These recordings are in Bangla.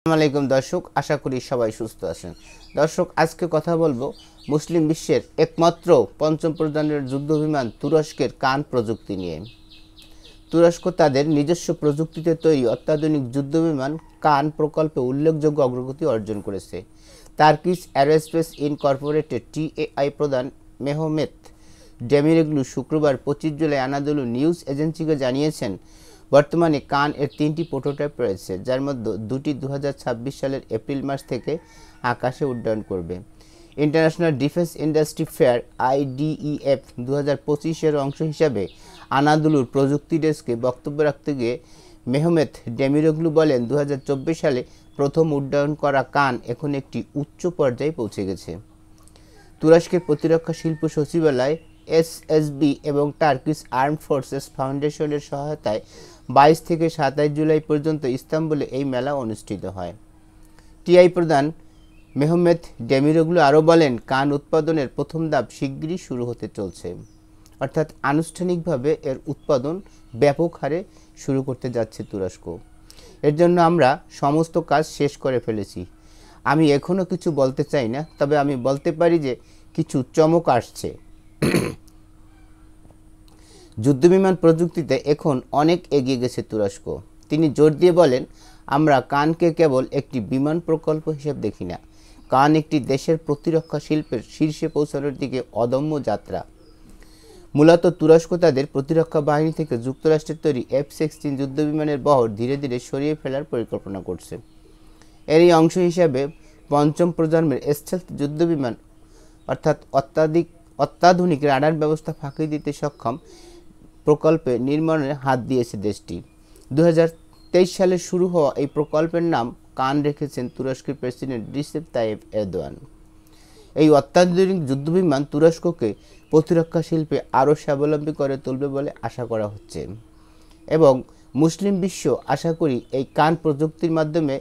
আসসালামু আলাইকুম দর্শক, আশা করি সবাই সুস্থ আছেন। দর্শক, আজকে কথা বলবো মুসলিম বিশ্বের একমাত্র পঞ্চম প্রজন্মের যুদ্ধবিমান তুরস্কের কান প্রযুক্তি নিয়ে। তুরস্ক তাদের নিজস্ব প্রযুক্তিতে তৈরি অত্যাধুনিক যুদ্ধবিমান কান প্রকল্পে উল্লেখযোগ্য অগ্রগতি অর্জন করেছে। টার্কিশ অ্যারোস্পেস ইনকর্পোরেটেড টিএআই প্রধান মেহমেত ডেমিরোগ্লু শুক্রবার 25 জুলাই আনাদোলু নিউজ এজেন্সিকে জানিয়েছেন, বর্তমানে কান এর 3টি প্রোটোটাইপ রয়েছে, যার মধ্যে দুটি 2026 সালের এপ্রিল মাস থেকে আকাশে উড্ডয়ন করবে। ইন্টারন্যাশনাল ডিফেন্স ইন্ডাস্ট্রি ফেয়ার আইডিইএফ 2025-এর অংশ হিসাবে আনাদোলুর প্রযুক্তি ডেস্কে বক্তব্য রাখতে গিয়ে মেহমেত ডেমিরোগ্লু বলেন, 2024 সালে প্রথম উড্ডয়ন করা কান এখন একটি উচ্চ পর্যায়ে পৌঁছে গেছে। তুরস্কের প্রতিরক্ষা শিল্প সচিবালয় এসএসবি এবং টার্কিশ আর্মড ফোর্সেস ফাউন্ডেশনের সহায়তায় 22 থেকে 27 জুলাই পর্যন্ত ইস্তাম্বুলে এই মেলা অনুষ্ঠিত হয়। টিআই প্রধান মেহমেত ডেমিরোগ্লু আরও বলেন, কান উৎপাদনের প্রথম ধাপ শিগগিরই শুরু হতে চলছে, অর্থাৎ আনুষ্ঠানিকভাবে এর উৎপাদন ব্যাপক হারে শুরু করতে যাচ্ছে তুরস্ক। এর জন্য আমরা সমস্ত কাজ শেষ করে ফেলেছি। আমি এখনও কিছু বলতে চাই না, তবে আমি বলতে পারি যে কিছু চমক আসছে। যুদ্ধবিমান প্রযুক্তিতে এখন অনেক এগিয়ে গেছে তুরস্ক। তিনি জোর দিয়ে বলেন, আমরা কানকে কেবল একটি বিমান প্রকল্প হিসেবে দেখি না, কান একটি দেশের প্রতিরক্ষা শিল্পের শীর্ষে পৌঁছানোর দিকে অদম্য যাত্রা। মূলত তুরস্ক তাদের প্রতিরক্ষা বাহিনী থেকে যুক্তরাষ্ট্রের তৈরি F-16 যুদ্ধবিমানের বহর ধীরে ধীরে সরিয়ে ফেলার পরিকল্পনা করছে। এরই অংশ হিসাবে পঞ্চম প্রজন্মের স্টেলথ যুদ্ধবিমান, অর্থাৎ অত্যাধুনিক রাডার ব্যবস্থা ফাঁকি দিতে সক্ষম প্রকল্পে নির্মাণে হাত দিয়েছে দেশটি। 2023 সালে শুরু হওয়া এই প্রকল্পের নাম কান রেখেছেন তুরস্কের প্রেসিডেন্ট রিসেপ তাইয়েপ এরদোয়ান। এই অত্যাধুনিক যুদ্ধবিমান তুরস্ককে প্রতিরক্ষা শিল্পে আরও স্বাবলম্বী করে তুলবে বলে আশা করা হচ্ছে, এবং মুসলিম বিশ্ব আশা করি এই কান প্রযুক্তির মাধ্যমে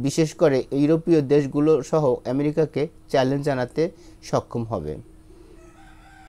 বিশেষ করে ইউরোপীয় দেশগুলো সহ আমেরিকাকে চ্যালেঞ্জ জানাতে সক্ষম হবে।